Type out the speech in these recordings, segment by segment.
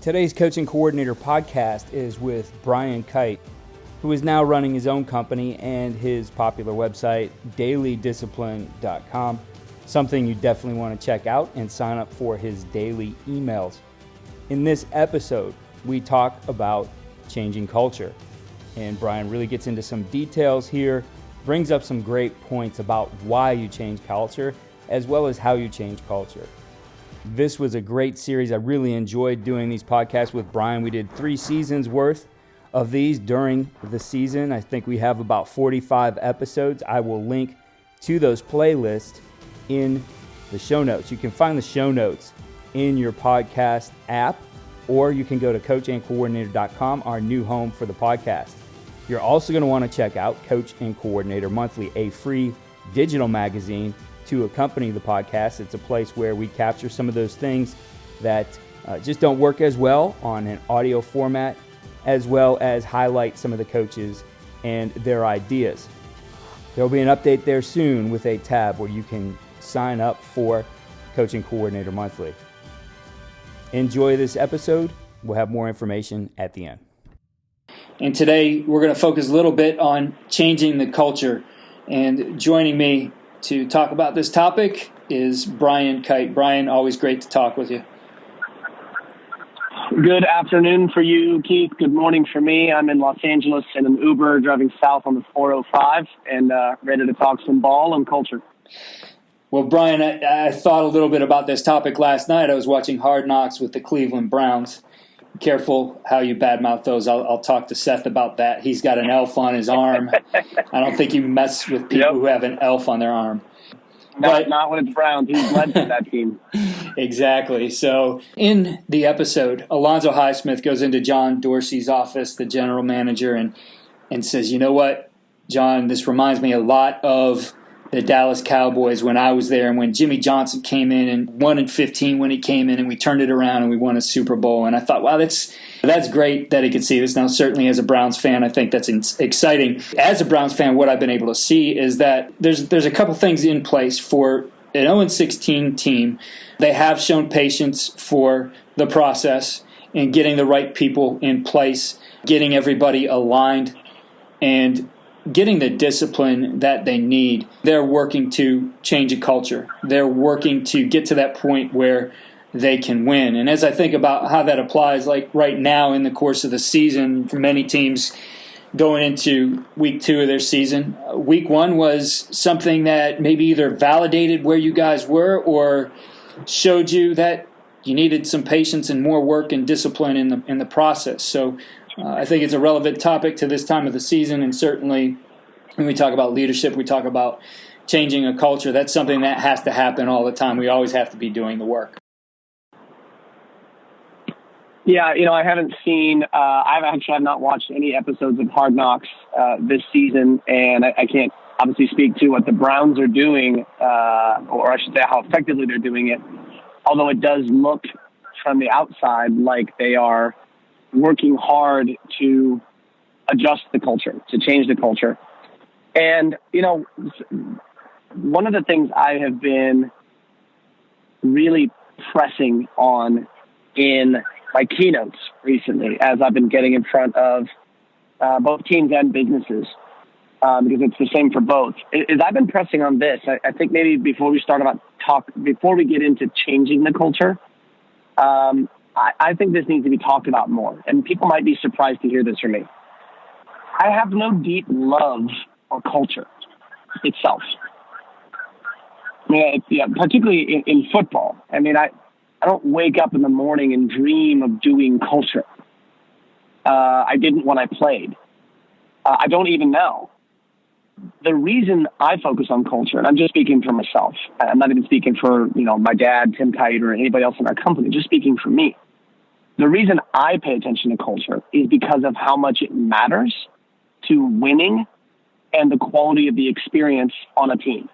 Today's Coaching Coordinator podcast is with Brian Kight, who is now running his own company and his popular website, dailydiscipline.com, something you definitely want to check out and sign up for his daily emails. In this episode, we talk about changing culture, and Brian really gets into some details here, brings up some great points about why you change culture, as well as how you change culture. This was a great series. I really enjoyed doing these podcasts with Brian. We did 3 seasons worth of these during the season. I think we have about 45 episodes. I will link to those playlists in the show notes. You can find the show notes in your podcast app, or you can go to coachandcoordinator.com, our new home for the podcast. You're also going to want to check out Coach and Coordinator Monthly, a free digital magazine to accompany the podcast. It's a place where we capture some of those things that just don't work as well on an audio format, as well as highlight some of the coaches and their ideas. There'll be an update there soon with a tab where you can sign up for Coaching Coordinator Monthly. Enjoy this episode. We'll have more information at the end. And today we're going to focus a little bit on changing the culture. And joining me to talk about this topic is Brian Kight. Brian, always great to talk with you. Good afternoon for you, Keith. Good morning for me. I'm in Los Angeles in an Uber driving south on the 405 and ready to talk some ball and culture. Well, Brian, I thought a little bit about this topic last night. I was watching Hard Knocks with the Cleveland Browns. Careful how you badmouth those. I'll talk to Seth about that. He's got an elf on his arm. I don't think you mess with people who have an elf on their arm. Not when it's Browns. He's led to that team. Exactly. So in the episode, Alonzo Highsmith goes into John Dorsey's office, the general manager, and says, you know what, John, this reminds me a lot of the Dallas Cowboys when I was there and when Jimmy Johnson came in and 1-15 when he came in and we turned it around and we won a Super Bowl. And I thought, wow, that's great that he could see this. Now, certainly as a Browns fan, I think that's exciting. As a Browns fan, what I've been able to see is that there's a couple things in place for an 0-16 team. They have shown patience for the process and getting the right people in place, getting everybody aligned, and getting the discipline that they need. They're working to change a culture. They're working to get to that point where they can win. And as I think about how that applies, like right now in the course of the season, for many teams going into week 2 of their season, week 1 was something that maybe either validated where you guys were or showed you that you needed some patience and more work and discipline in the process. So I think it's a relevant topic to this time of the season, and certainly when we talk about leadership, we talk about changing a culture. That's something that has to happen all the time. We always have to be doing the work. Yeah, I haven't seen I have not watched any episodes of Hard Knocks this season, and I can't obviously speak to what the Browns are doing, or I should say how effectively they're doing it, although it does look from the outside like they are working hard to adjust the culture, to change the culture. And, one of the things I have been really pressing on in my keynotes recently, as I've been getting in front of both teams and businesses, because it's the same for both, is I've been pressing on this. I think maybe before we get into changing the culture, I think this needs to be talked about more, and people might be surprised to hear this from me. I have no deep love for culture itself. I mean, particularly in football. I mean, I don't wake up in the morning and dream of doing culture. I didn't when I played. I don't even now. The reason I focus on culture, and I'm just speaking for myself. I'm not even speaking for, my dad, Tim Kight, or anybody else in our company, just speaking for me. The reason I pay attention to culture is because of how much it matters to winning and the quality of the experience on a team.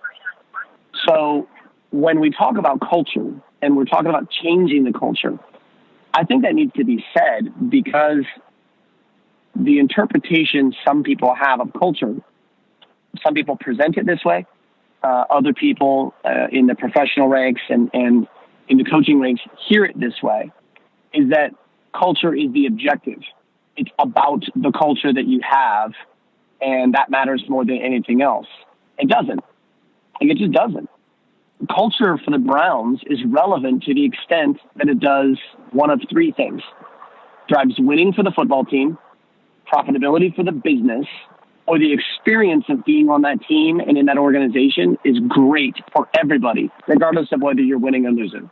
So when we talk about culture and we're talking about changing the culture, I think that needs to be said because the interpretation some people have of culture, some people present it this way, other people in the professional ranks and in the coaching ranks hear it this way, is that culture is the objective. It's about the culture that you have, and that matters more than anything else. It doesn't. Like, it just doesn't. Culture for the Browns is relevant to the extent that it does one of three things. Drives winning for the football team, profitability for the business, or the experience of being on that team and in that organization is great for everybody, regardless of whether you're winning or losing.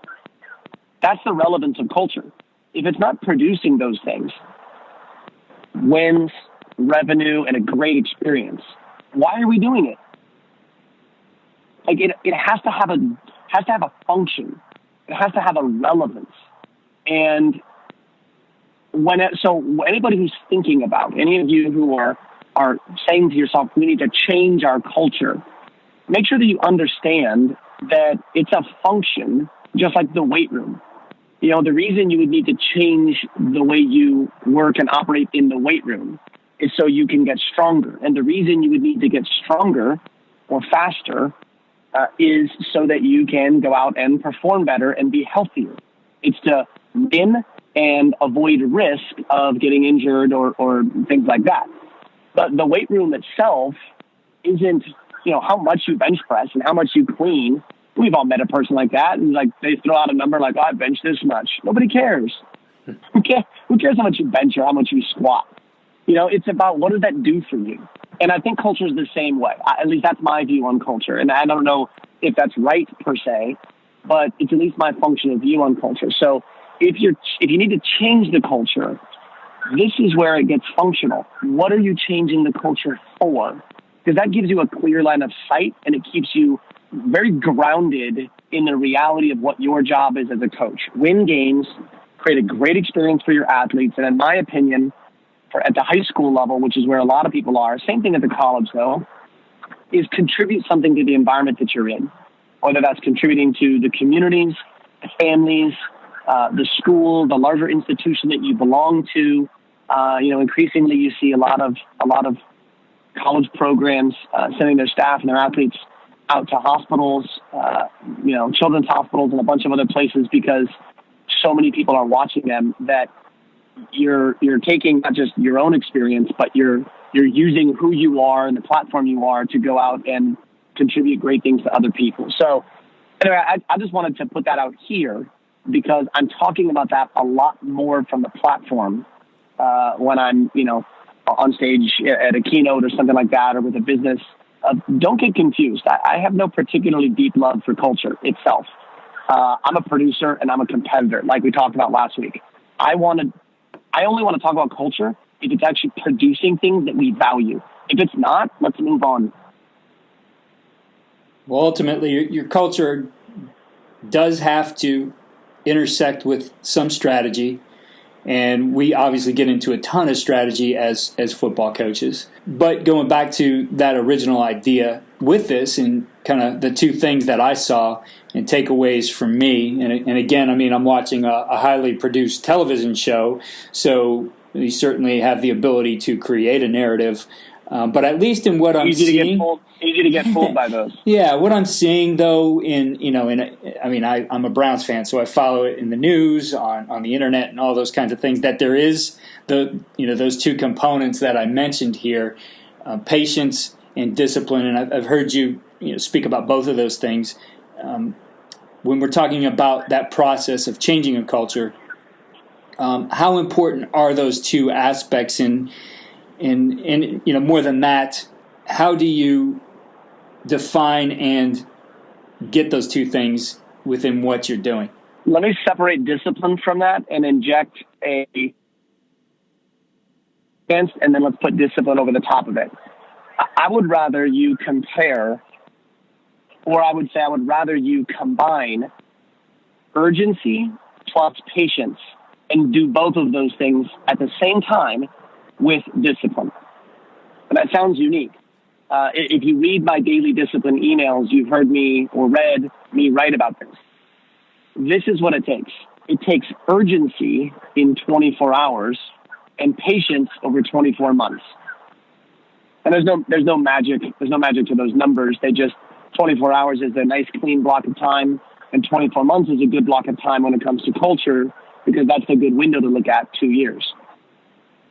That's the relevance of culture. If it's not producing those things, wins, revenue, and a great experience, why are we doing it? Like, it has to have a function. It has to have a relevance. And so anybody who's thinking about, any of you who are saying to yourself, we need to change our culture, make sure that you understand that it's a function, just like the weight room. You know, the reason you would need to change the way you work and operate in the weight room is so you can get stronger. And the reason you would need to get stronger or faster is so that you can go out and perform better and be healthier. It's to win and avoid risk of getting injured or things like that. But the weight room itself isn't, how much you bench press and how much you clean. We've all met a person like that, and like they throw out a number like, I bench this much. Nobody cares. Who cares how much you bench or how much you squat? It's about what does that do for you? And I think culture is the same way. At least that's my view on culture. And I don't know if that's right per se, but it's at least my function of view on culture. So if you need to change the culture, this is where it gets functional. What are you changing the culture for? Because that gives you a clear line of sight, and it keeps you very grounded in the reality of what your job is as a coach. Win games, create a great experience for your athletes, and in my opinion, at the high school level, which is where a lot of people are, same thing at the college though, is contribute something to the environment that you're in. Whether that's contributing to the communities, the families, the school, the larger institution that you belong to. Increasingly you see a lot of college programs sending their staff and their athletes out to hospitals, children's hospitals and a bunch of other places, because so many people are watching them that you're taking not just your own experience, but you're using who you are and the platform you are to go out and contribute great things to other people. So anyway, I just wanted to put that out here because I'm talking about that a lot more from the platform when I'm, on stage at a keynote or something like that, or with a business. Don't get confused. I have no particularly deep love for culture itself. I'm a producer and I'm a competitor, like we talked about last week. I only want to talk about culture if it's actually producing things that we value. If it's not, let's move on. Well, ultimately, your culture does have to intersect with some strategy. And we obviously get into a ton of strategy as football coaches. But going back to that original idea with this, and kind of the two things that I saw and takeaways from me, and again, I mean, I'm watching a highly produced television show, so we certainly have the ability to create a narrative. But at least in what I'm seeing, easy to get fooled by those. Yeah, what I'm seeing though, I'm a Browns fan, so I follow it in the news, on the internet, and all those kinds of things. That there is those two components that I mentioned here, patience and discipline, and I've heard you speak about both of those things. When we're talking about that process of changing a culture, how important are those two aspects? And more than that, how do you define and get those two things within what you're doing? Let me separate discipline from that and inject and then let's put discipline over the top of it. I would rather you compare, or I would say I would rather you combine urgency plus patience and do both of those things at the same time with discipline. And that sounds unique. If you read my daily discipline emails, you've heard me or read me write about this. This is what it takes. It takes urgency in 24 hours and patience over 24 months. And there's no magic. There's no magic to those numbers. 24 hours is a nice clean block of time, and 24 months is a good block of time when it comes to culture, because that's a good window to look at, 2 years.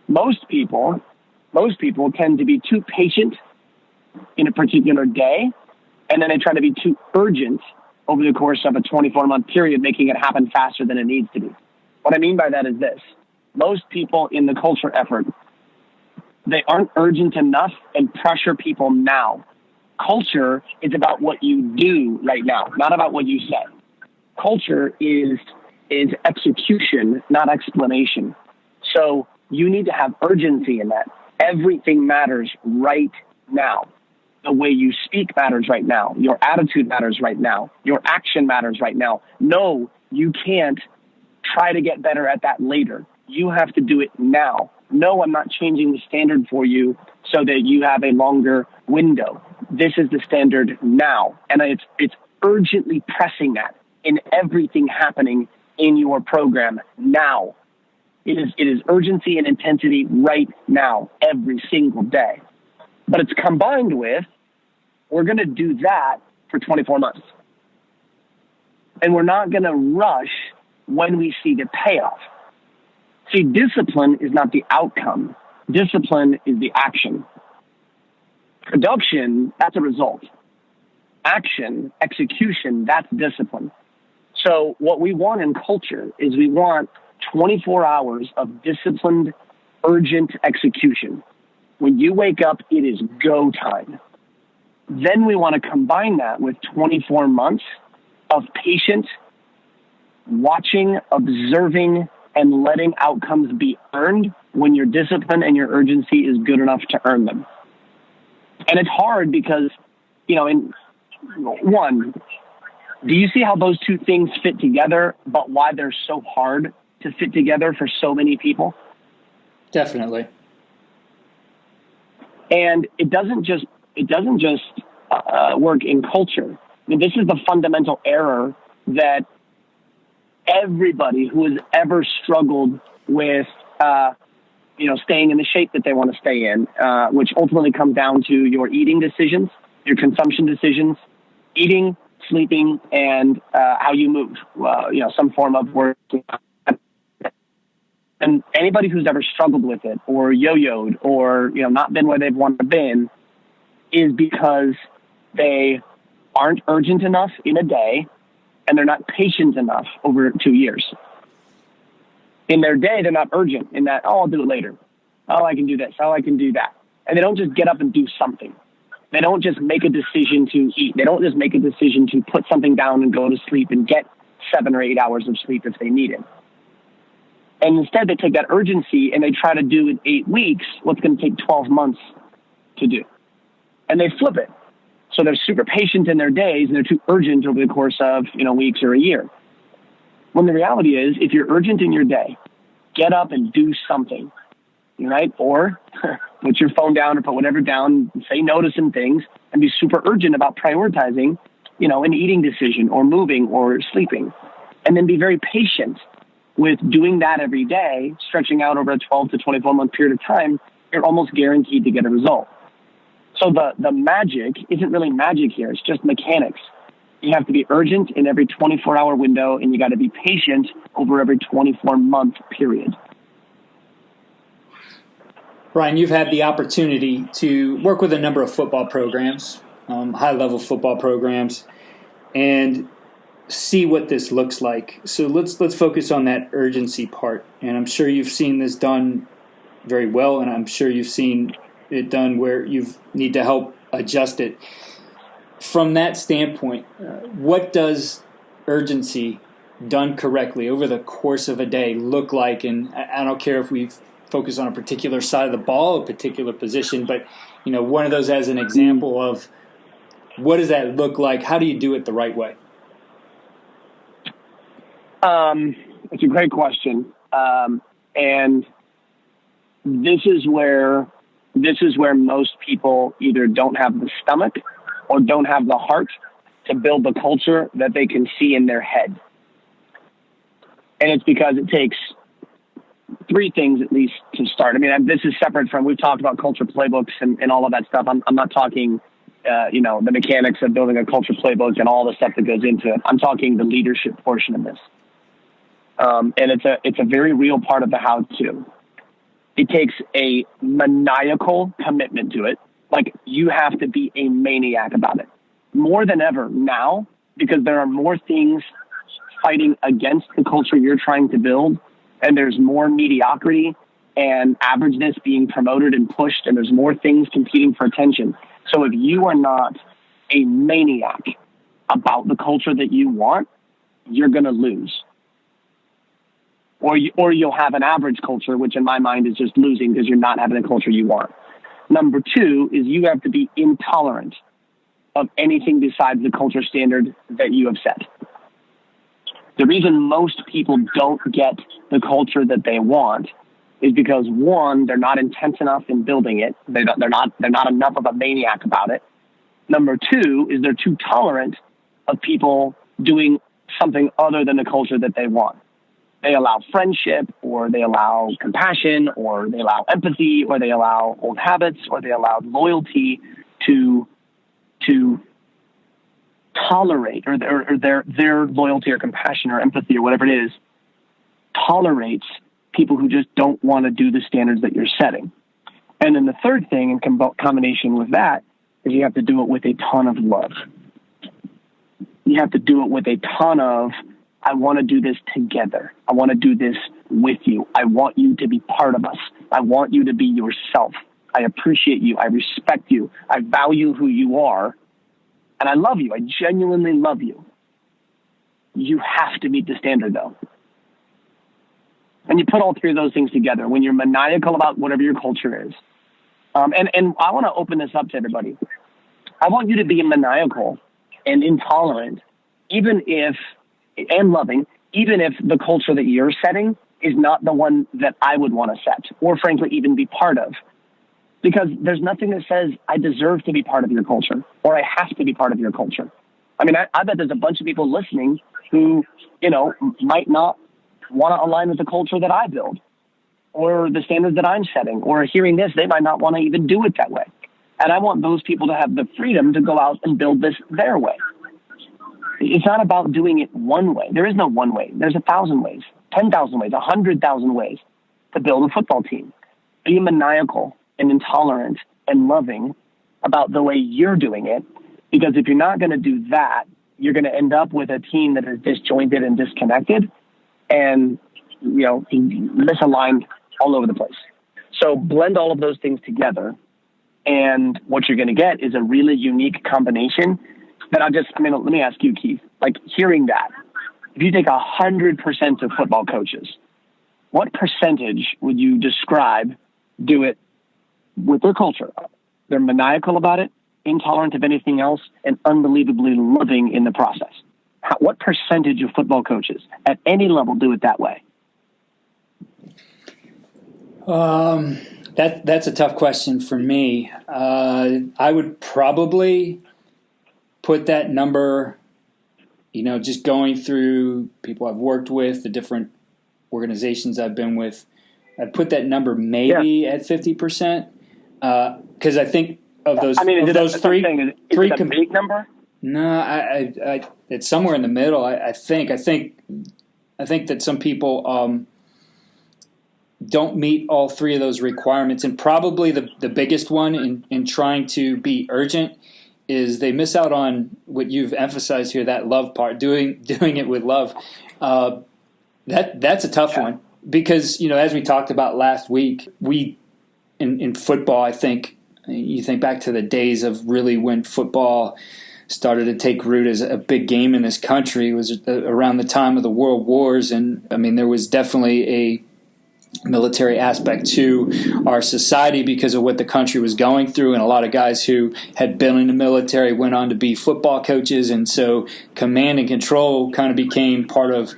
Most people tend to be too patient in a particular day, and then they try to be too urgent over the course of a 24-month period, making it happen faster than it needs to be. What I mean by that is this. Most people in the culture effort, they aren't urgent enough and pressure people now. Culture is about what you do right now, not about what you say. Culture is execution, not explanation. So you need to have urgency in that. Everything matters right now. The way you speak matters right now. Your attitude matters right now. Your action matters right now. No, you can't try to get better at that later. You have to do it now. No, I'm not changing the standard for you so that you have a longer window. This is the standard now. And it's urgently pressing that in everything happening in your program now. It is urgency and intensity right now, every single day. But it's combined with, we're going to do that for 24 months. And we're not going to rush when we see the payoff. See, discipline is not the outcome. Discipline is the action. Production, that's a result. Action, execution, that's discipline. So what we want in culture is we want 24 hours of disciplined, urgent execution. When you wake up, it is go time. Then we want to combine that with 24 months of patient watching, observing, and letting outcomes be earned when your discipline and your urgency is good enough to earn them. And it's hard because, in one, do you see how those two things fit together, but why they're so hard to fit together for so many people? Definitely. And it doesn't just work in culture. I mean, this is the fundamental error that everybody who has ever struggled with, staying in the shape that they want to stay in, which ultimately comes down to your eating decisions, your consumption decisions, eating, sleeping, and how you move, some form of work. And anybody who's ever struggled with it or yo-yoed or, not been where they've wanted to been is because they aren't urgent enough in a day and they're not patient enough over 2 years. In their day, they're not urgent in that, I'll do it later. Oh, I can do this. Oh, I can do that. And they don't just get up and do something. They don't just make a decision to eat. They don't just make a decision to put something down and go to sleep and get 7 or 8 hours of sleep if they need it. And instead, they take that urgency and they try to do in 8 weeks what's going to take 12 months to do. And they flip it. So they're super patient in their days and they're too urgent over the course of, weeks or a year. When the reality is, if you're urgent in your day, get up and do something, right? Or put your phone down or put whatever down, say no to some things, and be super urgent about prioritizing, an eating decision or moving or sleeping. And then be very patient with doing that every day, stretching out over a 12 to 24 month period of time. You're almost guaranteed to get a result. So the magic isn't really magic here. It's just mechanics. You have to be urgent in every 24-hour window, and you got to be patient over every 24-month period. Brian, you've had the opportunity to work with a number of football programs, high-level football programs, and see what this looks like. So let's focus on that urgency part. And I'm sure you've seen this done very well, and I'm sure you've seen it done where you need to help adjust it. From that standpoint, what does urgency done correctly over the course of a day look like? And I don't care if we focus on a particular side of the ball, a particular position, but one of those as an example of what does that look like? How do you do it the right way? It's a great question. And this is where most people either don't have the stomach or don't have the heart to build the culture that they can see in their head. And it's because it takes 3 things at least to start. I mean, this is separate from, we've talked about culture playbooks and all of that stuff. I'm not talking, the mechanics of building a culture playbook and all the stuff that goes into it. I'm talking the leadership portion of this. And it's a very real part of the how-to. It takes a maniacal commitment to it. Like, you have to be a maniac about it. More than ever now, because there are more things fighting against the culture you're trying to build, and there's more mediocrity and averageness being promoted and pushed, and there's more things competing for attention. So if you are not a maniac about the culture that you want, you're going to lose. Or you'll have an average culture, which in my mind is just losing because you're not having a culture you want. Number two is you have to be intolerant of anything besides the culture standard that you have set. The reason most people don't get the culture that they want is because, one, they're not intense enough in building it. They're not enough of a maniac about it. Number two is they're too tolerant of people doing something other than the culture that they want. They allow friendship, or they allow compassion, or they allow empathy, or they allow old habits, or they allow loyalty to tolerate, or their loyalty or compassion or empathy or whatever it is tolerates people who just don't want to do the standards that you're setting. And then the third thing in combination with that is you have to do it with a ton of love. You have to do it with a ton of, I want to do this together. I want to do this with you. I want you to be part of us. I want you to be yourself. I appreciate you. I respect you. I value who you are. And I love you. I genuinely love you. You have to meet the standard, though. And you put all three of those things together when you're maniacal about whatever your culture is. And I want to open this up to everybody. I want you to be maniacal and intolerant, and loving, even if the culture that you're setting is not the one that I would want to set, or frankly, even be part of. Because there's nothing that says I deserve to be part of your culture, or I have to be part of your culture. I mean, I bet there's a bunch of people listening who, might not want to align with the culture that I build, or the standards that I'm setting, or hearing this, they might not want to even do it that way. And I want those people to have the freedom to go out and build this their way. It's not about doing it one way. There is no one way. There's 1,000 ways, 10,000 ways, 100,000 ways to build a football team. Be maniacal and intolerant and loving about the way you're doing it. Because if you're not going to do that, you're going to end up with a team that is disjointed and disconnected and, misaligned all over the place. So blend all of those things together. And what you're going to get is a really unique combination that let me ask you, Keith, like, hearing that, if you take 100% of football coaches, what percentage would you describe do it with their culture? They're maniacal about it, intolerant of anything else, and unbelievably loving in the process. What percentage of football coaches at any level do it that way? That's a tough question for me. I would probably put that number, just going through people I've worked with, the different organizations I've been with, I'd put that number maybe at 50%. Because I think of those, three, is it a big number? No, I it's somewhere in the middle. I think that some people don't meet all three of those requirements, and probably the biggest one in trying to be urgent is they miss out on what you've emphasized here, that love part, doing it with love. That's a tough one because, as we talked about last week, we in football, I think you think back to the days of really when football started to take root as a big game in this country. It was around the time of the World Wars, and there was definitely a military aspect to our society because of what the country was going through, and a lot of guys who had been in the military went on to be football coaches, and so command and control kind of became part of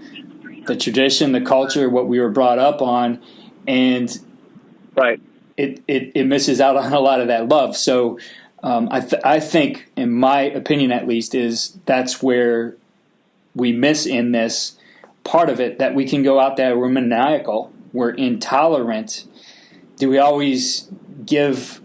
the tradition, the culture, what we were brought up on, and right. It misses out on a lot of that love. So I think, in my opinion at least, is that's where we miss in this part of it, that we can go out there, we're maniacal, we're intolerant. Do we always give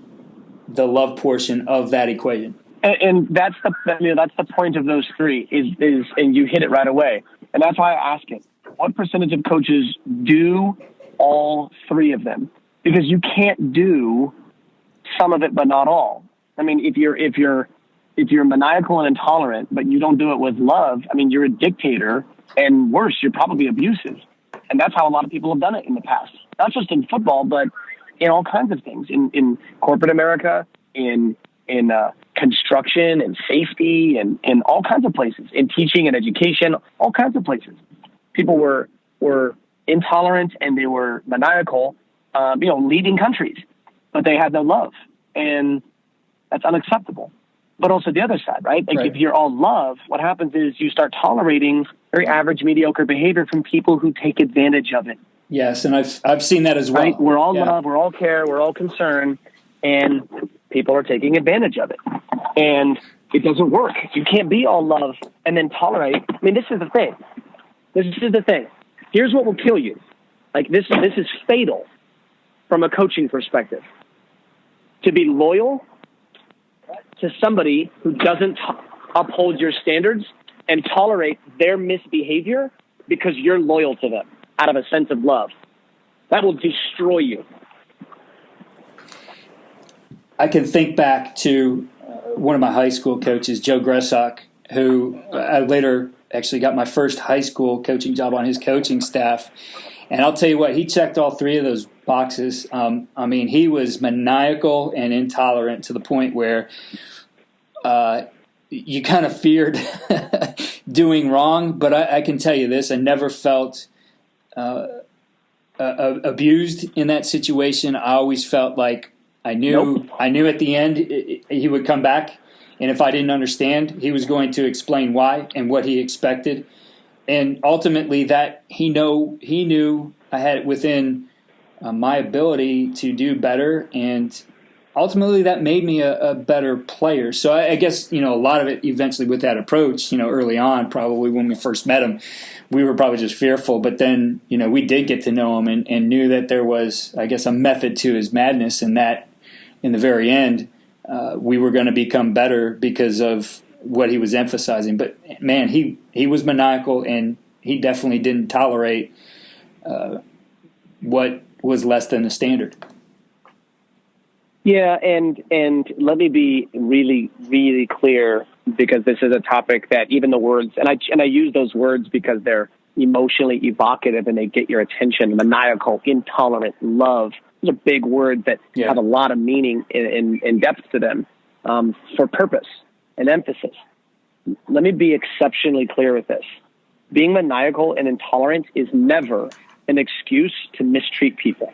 the love portion of that equation? And that's the point of those three is and you hit it right away. And that's why I ask it. what percentage of coaches do all three of them? Because you can't do some of it, but not all. I mean, if you're maniacal and intolerant, but you don't do it with love, I mean, you're a dictator, and worse, you're probably abusive. And that's how a lot of people have done it in the past, not just in football, but in all kinds of things, in corporate America, in construction and safety, and in all kinds of places, in teaching and education, all kinds of places. People were intolerant and they were maniacal, leading countries, but they had no love, and that's unacceptable. But also the other side, right? Like, if you're all love, what happens is you start tolerating very average, mediocre behavior from people who take advantage of it. Yes, and I've seen that as well. Right? We're all love, we're all care, we're all concern, and people are taking advantage of it. And it doesn't work. You can't be all love and then tolerate. I mean, this is the thing. Here's what will kill you. Like, this is fatal from a coaching perspective. To be loyal to somebody who doesn't uphold your standards and tolerate their misbehavior because you're loyal to them out of a sense of love. That will destroy you. I can think back to one of my high school coaches, Joe Gressok, who I later actually got my first high school coaching job on his coaching staff. And I'll tell you what, he checked all three of those boxes. I mean, he was maniacal and intolerant to the point where you kind of feared doing wrong. But I can tell you this, I never felt abused in that situation. I always felt like I knew at the end he would come back, and if I didn't understand, he was going to explain why and what he expected. And ultimately, that he knew I had it within my ability to do better, and ultimately that made me a better player. So I guess, a lot of it eventually with that approach, early on, probably when we first met him, we were probably just fearful. But then, we did get to know him and knew that there was, I guess, a method to his madness, and that in the very end, we were going to become better because of what he was emphasizing. But man, he was maniacal, and he definitely didn't tolerate what was less than the standard. Yeah, and let me be really, really clear, because this is a topic that even the words, and I use those words because they're emotionally evocative and they get your attention. Maniacal, intolerant, love. Those are big words that have a lot of meaning and depth to them for purpose and emphasis. Let me be exceptionally clear with this. Being maniacal and intolerant is never an excuse to mistreat people.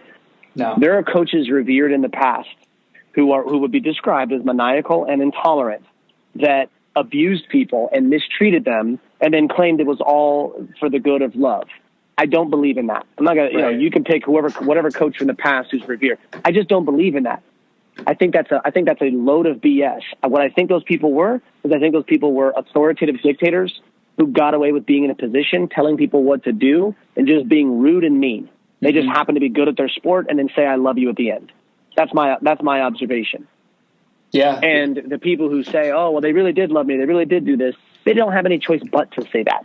No. There are coaches revered in the past who would be described as maniacal and intolerant that abused people and mistreated them and then claimed it was all for the good of love. I don't believe in that. I'm not going to, you can pick whatever coach from the past who's revered. I just don't believe in that. I think that's a load of BS. What I think those people were authoritative dictators who got away with being in a position, telling people what to do, and just being rude and mean. They just happen to be good at their sport and then say, I love you at the end. That's my observation. Yeah. And the people who say, oh, well, they really did love me, they really did do this, they don't have any choice but to say that.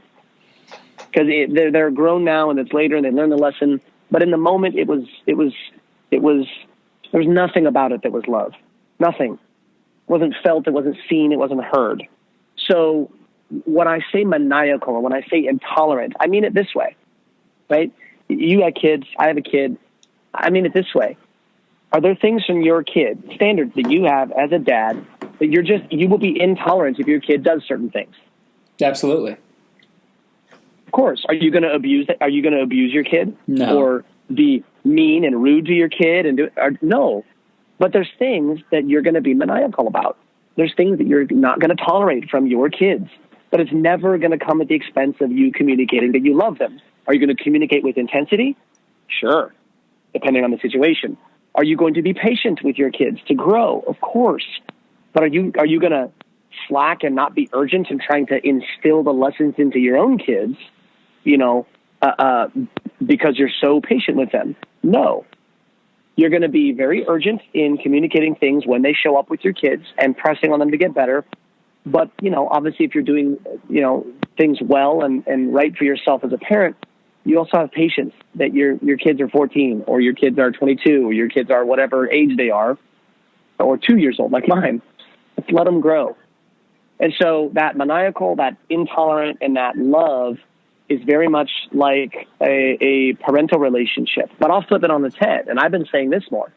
Because they're grown now and it's later and they learn the lesson. But in the moment, it was there was nothing about it that was love. Nothing. It wasn't felt, it wasn't seen, it wasn't heard. So when I say maniacal or when I say intolerant, I mean it this way, right? You have kids, I have a kid. I mean it this way. Are there things from your kid, standards that you have as a dad, that you will be intolerant if your kid does certain things? Absolutely. Of course. Are you going to abuse that? Are you going to abuse your kid? No. Or be mean and rude to your kid no. But there's things that you're going to be maniacal about. There's things that you're not going to tolerate from your kids. But it's never going to come at the expense of you communicating that you love them. Are you going to communicate with intensity? Sure, depending on the situation. Are you going to be patient with your kids to grow? Of course. But are you going to slack and not be urgent in trying to instill the lessons into your own kids, because you're so patient with them? No. You're going to be very urgent in communicating things when they show up with your kids and pressing on them to get better. But, obviously if you're doing, things well and right for yourself as a parent, you also have patience that your kids are 14 or your kids are 22 or your kids are whatever age they are, or 2 years old like mine. Let's let them grow. And so that maniacal, that intolerant, and that love is very much like a parental relationship. But I'll flip it on its head. And I've been saying this more.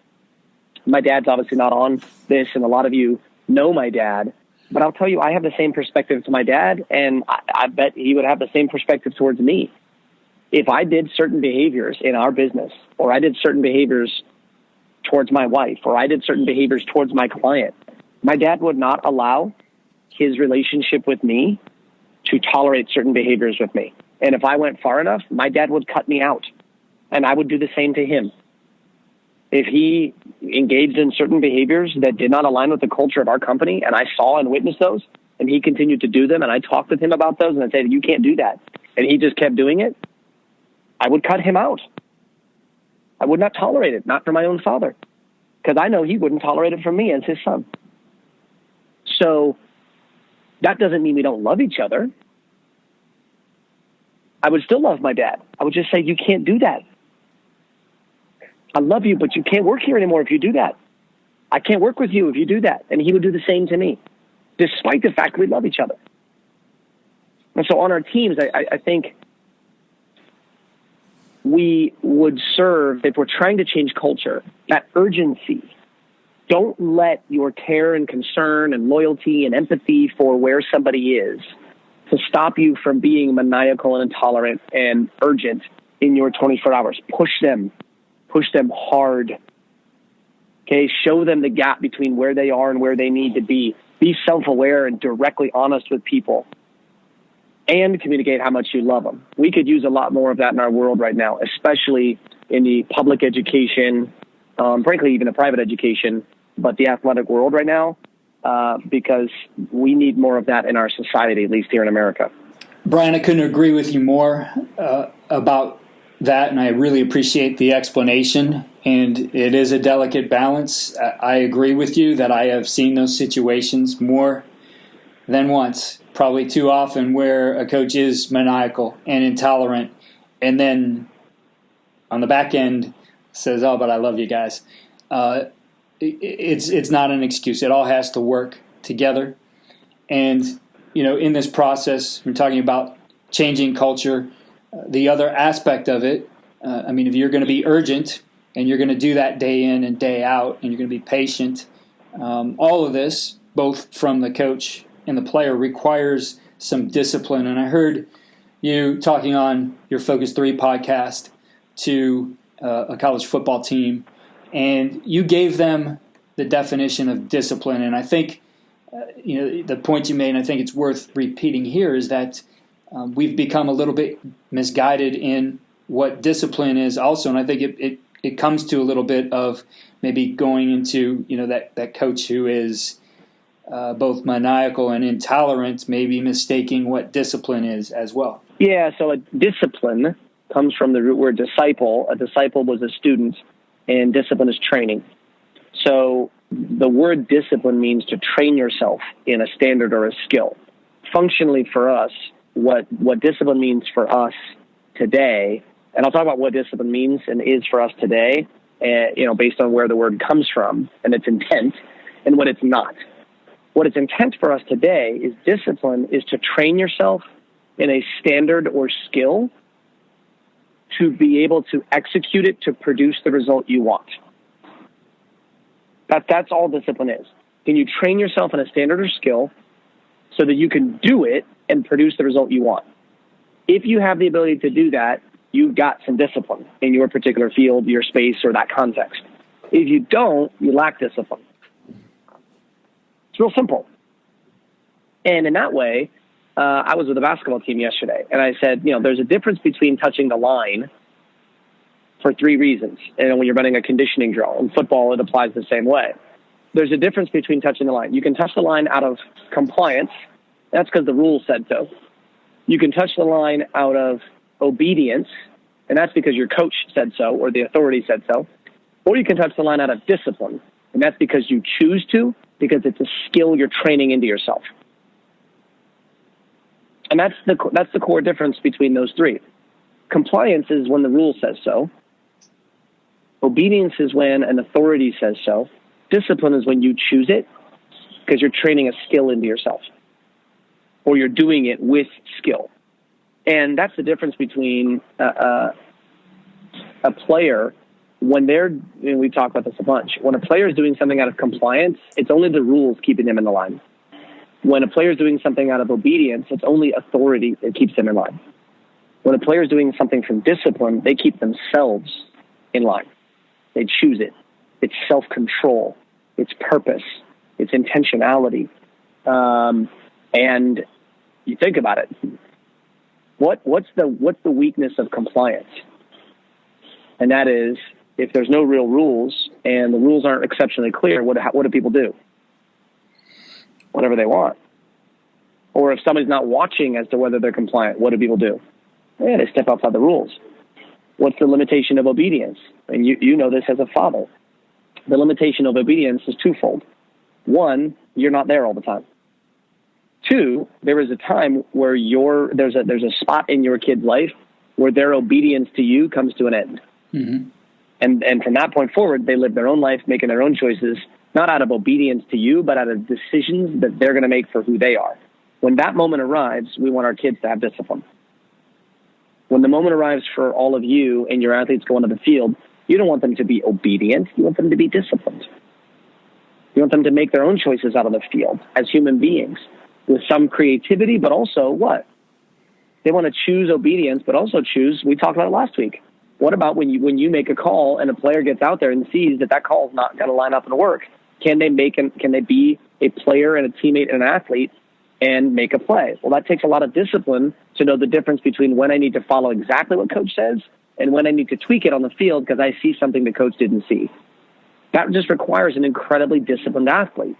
My dad's obviously not on this, and a lot of you know my dad. But I'll tell you, I have the same perspective to my dad, and I bet he would have the same perspective towards me. If I did certain behaviors in our business, or I did certain behaviors towards my wife, or I did certain behaviors towards my client, my dad would not allow his relationship with me to tolerate certain behaviors with me. And if I went far enough, my dad would cut me out, and I would do the same to him. If he engaged in certain behaviors that did not align with the culture of our company, and I saw and witnessed those, and he continued to do them, and I talked with him about those, and I said, you can't do that, and he just kept doing it, I would cut him out. I would not tolerate it, not for my own father, because I know he wouldn't tolerate it from me as his son. So that doesn't mean we don't love each other. I would still love my dad. I would just say, you can't do that. I love you, but you can't work here anymore if you do that. I can't work with you if you do that. And he would do the same to me, despite the fact we love each other. And so on our teams, I think we would serve, if we're trying to change culture, that urgency. Don't let your care and concern and loyalty and empathy for where somebody is to stop you from being maniacal and intolerant and urgent in your 24 hours. Push them hard. Okay. Show them the gap between where they are and where they need to be. Be self-aware and directly honest with people, and communicate how much you love them. We could use a lot more of that in our world right now, especially in the public education, frankly, even the private education, but the athletic world right now, because we need more of that in our society, at least here in America. Brian, I couldn't agree with you more about that, and I really appreciate the explanation. And it is a delicate balance. I agree with you that I have seen those situations more than once, probably too often, where a coach is maniacal and intolerant, and then on the back end says, "Oh, but I love you guys." It's not an excuse. It all has to work together. And in this process, we're talking about changing culture. The other aspect of it, if you're going to be urgent and you're going to do that day in and day out, and you're going to be patient, all of this, both from the coach and the player, requires some discipline. And I heard you talking on your Focus 3 podcast to a college football team, and you gave them the definition of discipline. And I think, the point you made, and I think it's worth repeating here, is that we've become a little bit misguided in what discipline is also. And I think it comes to a little bit of maybe going into, that coach who is both maniacal and intolerant, maybe mistaking what discipline is as well. Yeah, so a discipline comes from the root word disciple. A disciple was a student, and discipline is training. So the word discipline means to train yourself in a standard or a skill. Functionally for us, what discipline means for us today, and I'll talk about what discipline means and is for us today, based on where the word comes from and its intent, and what it's not. What its intent for us today is discipline is to train yourself in a standard or skill to be able to execute it to produce the result you want. That's all discipline is. Can you train yourself in a standard or skill so that you can do it and produce the result you want? If you have the ability to do that, you've got some discipline in your particular field, your space, or that context. If you don't, you lack discipline. It's real simple. And in that way, I was with a basketball team yesterday, and I said, there's a difference between touching the line for 3 reasons. And when you're running a conditioning drill, in football, it applies the same way. There's a difference between touching the line. You can touch the line out of compliance. That's because the rules said so. You can touch the line out of obedience, and that's because your coach said so or the authority said so. Or you can touch the line out of discipline, and that's because you choose to, because it's a skill you're training into yourself. And that's the core difference between those 3. Compliance is when the rule says so. Obedience is when an authority says so. Discipline is when you choose it because you're training a skill into yourself, or you're doing it with skill. And that's the difference between a player when they're, and we've talked about this a bunch, when a player is doing something out of compliance, it's only the rules keeping them in the line. When a player is doing something out of obedience, it's only authority that keeps them in line. When a player is doing something from discipline, they keep themselves in line. They choose it. It's self-control. It's purpose. It's intentionality. And you think about it. What's the weakness of compliance? And that is, if there's no real rules and the rules aren't exceptionally clear, what do people do? Whatever they want. Or if somebody's not watching as to whether they're compliant, what do people do? Yeah, they step outside the rules. What's the limitation of obedience? And you know this as a father. The limitation of obedience is twofold. One, you're not there all the time. Two, there is a time where there's a spot in your kid's life where their obedience to you comes to an end. Mm-hmm. And from that point forward, they live their own life, making their own choices, not out of obedience to you, but out of decisions that they're going to make for who they are. When that moment arrives, we want our kids to have discipline. When the moment arrives for all of you and your athletes go onto the field, you don't want them to be obedient. You want them to be disciplined. You want them to make their own choices out of the field as human beings with some creativity, but also what? They want to choose obedience, but also choose, we talked about it last week. What about when you make a call and a player gets out there and sees that call is not going to line up and work? Can they be a player and a teammate and an athlete and make a play? Well, that takes a lot of discipline to know the difference between when I need to follow exactly what coach says and when I need to tweak it on the field because I see something the coach didn't see. That just requires an incredibly disciplined athlete.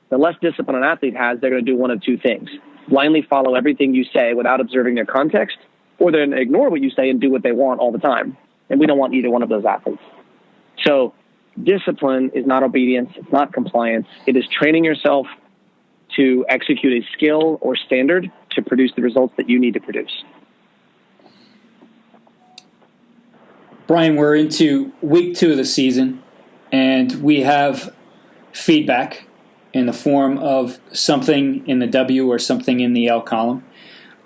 The less discipline an athlete has, they're going to do one of two things. Blindly follow everything you say without observing their context, or they're going to ignore what you say and do what they want all the time. And we don't want either one of those athletes. So discipline is not obedience. It's not compliance. It is training yourself to execute a skill or standard to produce the results that you need to produce. Brian, we're into week 2 of the season, and we have feedback in the form of something in the W or something in the L column.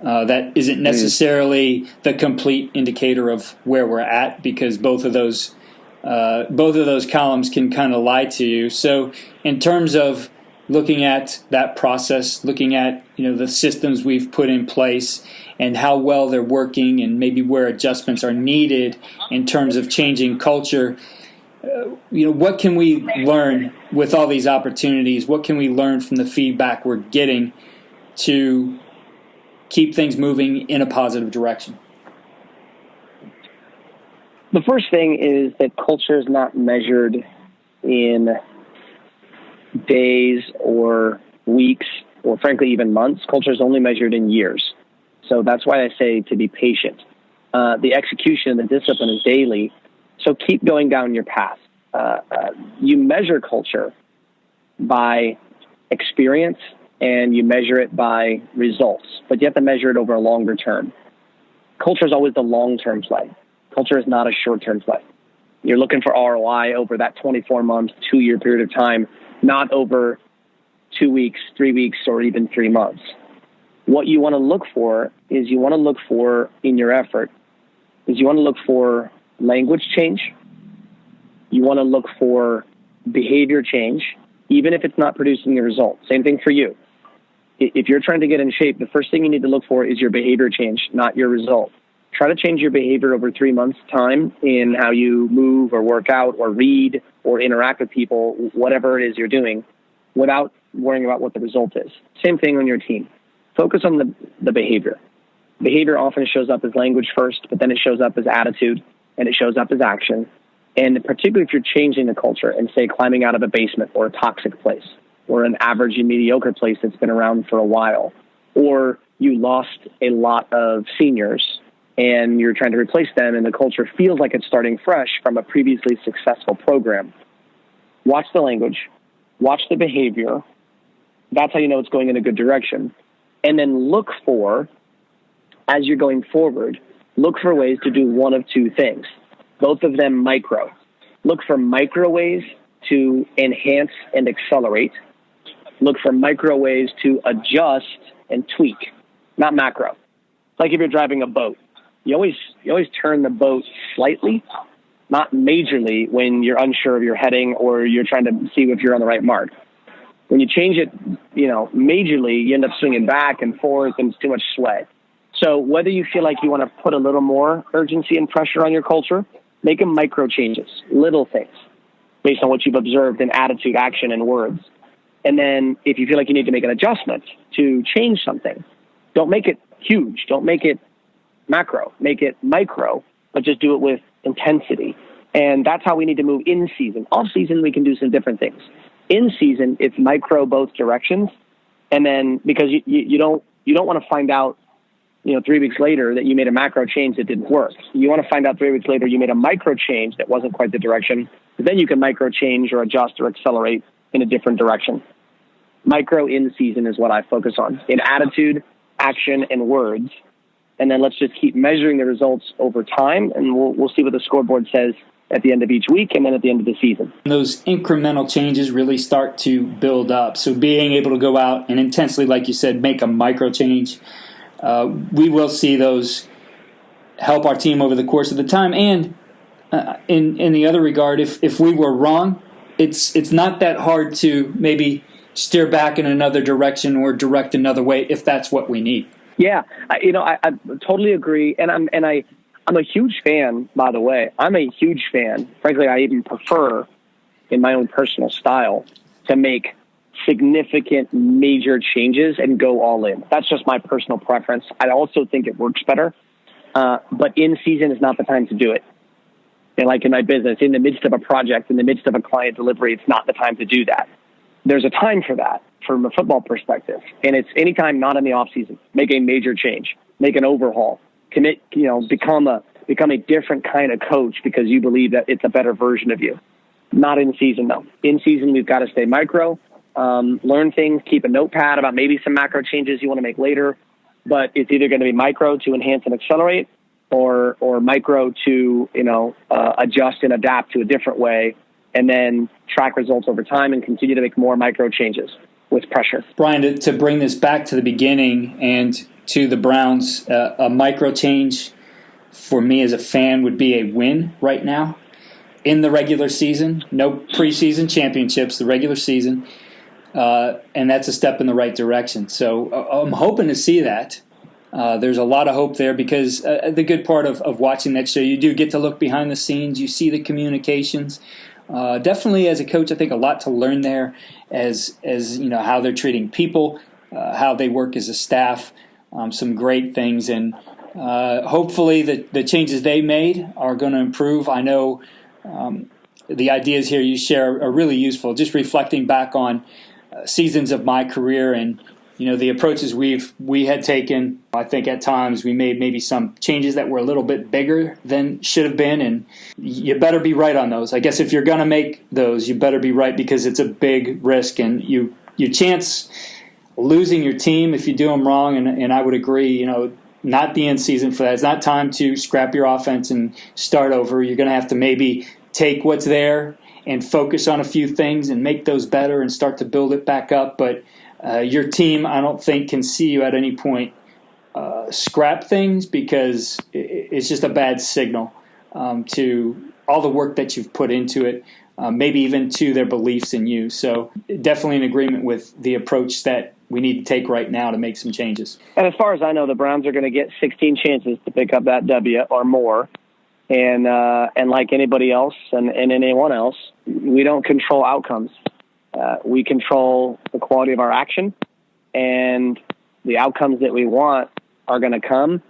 That isn't necessarily the complete indicator of where we're at, because both of those columns can kind of lie to you. So in terms of looking at that process, looking at the systems we've put in place and how well they're working and maybe where adjustments are needed in terms of changing culture, what can we learn with all these opportunities? What can we learn from the feedback we're getting to keep things moving in a positive direction? The first thing is that culture is not measured in days or weeks or frankly even months. Culture is only measured in years. So that's why I say to be patient. The execution and the discipline is daily. So keep going down your path. You measure culture by experience and you measure it by results, but you have to measure it over a longer term. Culture is always the long-term play. Culture is not a short-term play. You're looking for ROI over that 24-month, 2-year period of time, not over 2 weeks, 3 weeks, or even 3 months. What you want to look for is you want to look for in your effort is you want to look for language change. You want to look for behavior change, even if it's not producing the result. Same thing for you. If you're trying to get in shape, the first thing you need to look for is your behavior change, not your result. Try to change your behavior over 3 months' time in how you move or work out or read or interact with people, whatever it is you're doing, without worrying about what the result is. Same thing on your team. Focus on the behavior. Behavior often shows up as language first, but then it shows up as attitude, and it shows up as action. And particularly if you're changing the culture and, say, climbing out of a basement or a toxic place or an average and mediocre place that's been around for a while, or you lost a lot of seniors and you're trying to replace them and the culture feels like it's starting fresh from a previously successful program. Watch the language, watch the behavior. That's how you know it's going in a good direction. And then look for, as you're going forward, look for ways to do one of two things, both of them micro. Look for micro ways to enhance and accelerate. Look for micro ways to adjust and tweak, not macro. Like if you're driving a boat, you always turn the boat slightly, not majorly, when you're unsure of your heading or you're trying to see if you're on the right mark. When you change it, majorly, you end up swinging back and forth, and it's too much sway. So whether you feel like you want to put a little more urgency and pressure on your culture, make them micro changes, little things, based on what you've observed in attitude, action, and words. And then if you feel like you need to make an adjustment to change something, don't make it huge. Don't make it macro. Make it micro, but just do it with intensity. And that's how we need to move in season. Off season, we can do some different things. In season, it's micro both directions. And then because you don't want to find out, 3 weeks later that you made a macro change that didn't work. You want to find out 3 weeks later you made a micro change that wasn't quite the direction. But then you can micro change or adjust or accelerate in a different direction. Micro in season is what I focus on in attitude, action, and words. And then let's just keep measuring the results over time, and we'll see what the scoreboard says at the end of each week and then at the end of the season. Those incremental changes really start to build up. So being able to go out and intensely, like you said, make a micro change, we will see those help our team over the course of the time. And in the other regard, if we were wrong, it's not that hard to maybe steer back in another direction or direct another way if that's what we need. Yeah, I totally agree, and I'm a huge fan. By the way, I'm a huge fan. Frankly, I even prefer, in my own personal style, to make significant, major changes and go all in. That's just my personal preference. I also think it works better, but in season is not the time to do it. And like in my business, in the midst of a project, in the midst of a client delivery, it's not the time to do that. There's a time for that from a football perspective. And it's anytime not in the off season. Make a major change, make an overhaul, commit, become a different kind of coach because you believe that it's a better version of you. Not in season though. In season, we've got to stay micro, learn things, keep a notepad about maybe some macro changes you want to make later, but it's either going to be micro to enhance and accelerate or micro to, adjust and adapt to a different way, and then track results over time and continue to make more micro changes with pressure. Brian, to bring this back to the beginning and to the Browns, a micro change for me as a fan would be a win right now in the regular season. No preseason championships, the regular season, and that's a step in the right direction. So I'm hoping to see that. There's a lot of hope there because the good part of watching that show, you do get to look behind the scenes. You see the communications. Definitely as a coach, I think a lot to learn there as how they're treating people, how they work as a staff, some great things. And hopefully the changes they made are going to improve. I know the ideas here you share are really useful, just reflecting back on seasons of my career and the approaches we had taken. I think at times we made maybe some changes that were a little bit bigger than should have been, and you better be right on those. I guess if you're going to make those, you better be right because it's a big risk, and you chance losing your team if you do them wrong. And I would agree, not the end season for that. It's not time to scrap your offense and start over. You're going to have to maybe take what's there and focus on a few things and make those better and start to build it back up. But your team, I don't think, can see you at any point scrap things because it's just a bad signal to all the work that you've put into it, maybe even to their beliefs in you. So definitely in agreement with the approach that we need to take right now to make some changes. And as far as I know, the Browns are going to get 16 chances to pick up that W or more. And like anybody else and anyone else, we don't control outcomes. We control the quality of our action, and the outcomes that we want are going to come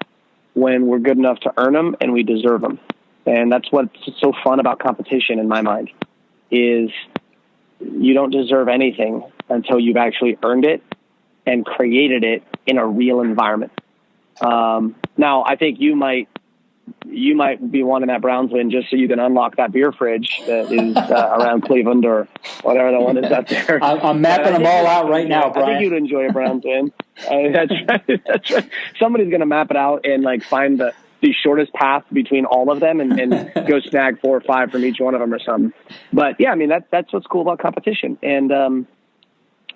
when we're good enough to earn them and we deserve them. And that's what's so fun about competition in my mind, is you don't deserve anything until you've actually earned it and created it in a real environment. Now, I think you might be wanting that Browns win just so you can unlock that beer fridge that is around Cleveland or whatever the one is out there. I'm mapping them all out right now, Brian. I think you'd enjoy a Browns win. That's right. Somebody's going to map it out and find the the shortest path between all of them and go snag 4 or 5 from each one of them or something. But yeah, I mean, that's what's cool about competition. And,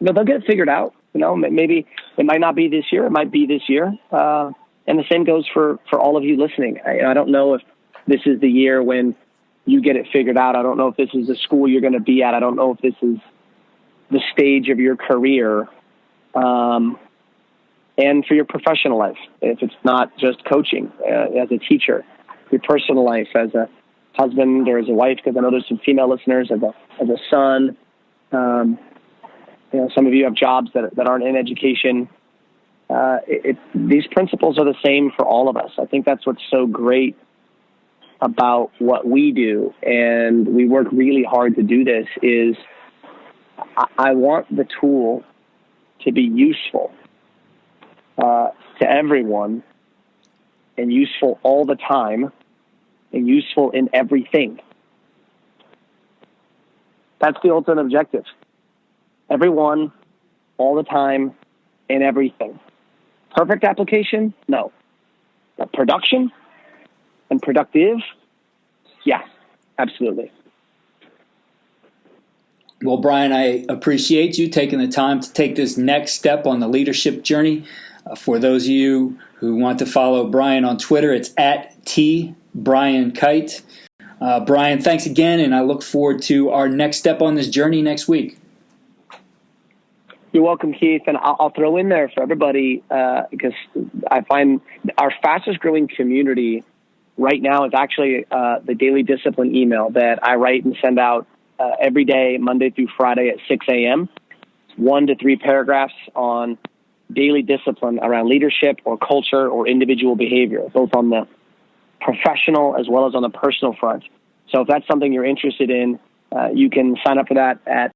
they'll get it figured out. Maybe it might not be this year. It might be this year. And the same goes for all of you listening. I don't know if this is the year when you get it figured out. I don't know if this is the school you're going to be at. I don't know if this is the stage of your career. And for your professional life, if it's not just coaching as a teacher, your personal life as a husband or as a wife, because I know there's some female listeners, as a son. Some of you have jobs that aren't in education. These principles are the same for all of us. I think that's what's so great about what we do, and we work really hard to do this, is I want the tool to be useful to everyone, and useful all the time, and useful in everything. That's the ultimate objective. Everyone, all the time, in everything. Perfect application? No. But production and productive? Yeah, absolutely. Well, Brian, I appreciate you taking the time to take this next step on the leadership journey. For those of you who want to follow Brian on Twitter, it's @TBrianKight. Brian, thanks again, and I look forward to our next step on this journey next week. You're welcome, Keith. And I'll throw in there for everybody, because I find our fastest growing community right now is actually the daily discipline email that I write and send out every day, Monday through Friday at 6 a.m. It's 1 to 3 paragraphs on daily discipline around leadership or culture or individual behavior, both on the professional as well as on the personal front. So if that's something you're interested in, you can sign up for that at...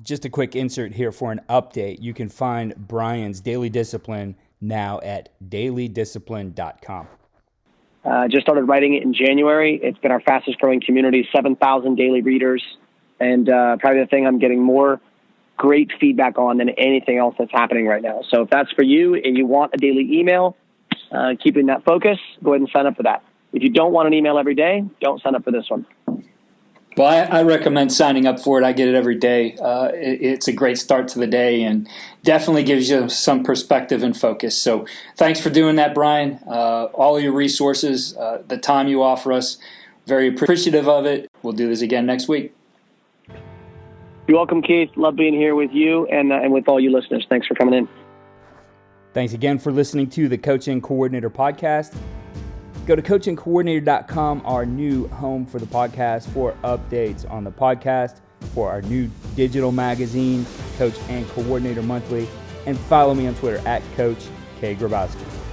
Just a quick insert here for an update. You can find Brian's Daily Discipline now at dailydiscipline.com. Just started writing it in January. It's been our fastest growing community, 7,000 daily readers, and probably the thing I'm getting more great feedback on than anything else that's happening right now. So if that's for you and you want a daily email, keeping that focus, go ahead and sign up for that. If you don't want an email every day, don't sign up for this one. Well, I recommend signing up for it. I get it every day. It's a great start to the day and definitely gives you some perspective and focus. So thanks for doing that, Brian. All of your resources, the time you offer us, very appreciative of it. We'll do this again next week. You're welcome, Keith. Love being here with you and with all you listeners. Thanks for coming in. Thanks again for listening to the Coaching Coordinator Podcast. Go to coachingcoordinator.com, our new home for the podcast, for updates on the podcast, for our new digital magazine, Coach and Coordinator Monthly, and follow me on Twitter @Coach K. Grabowski.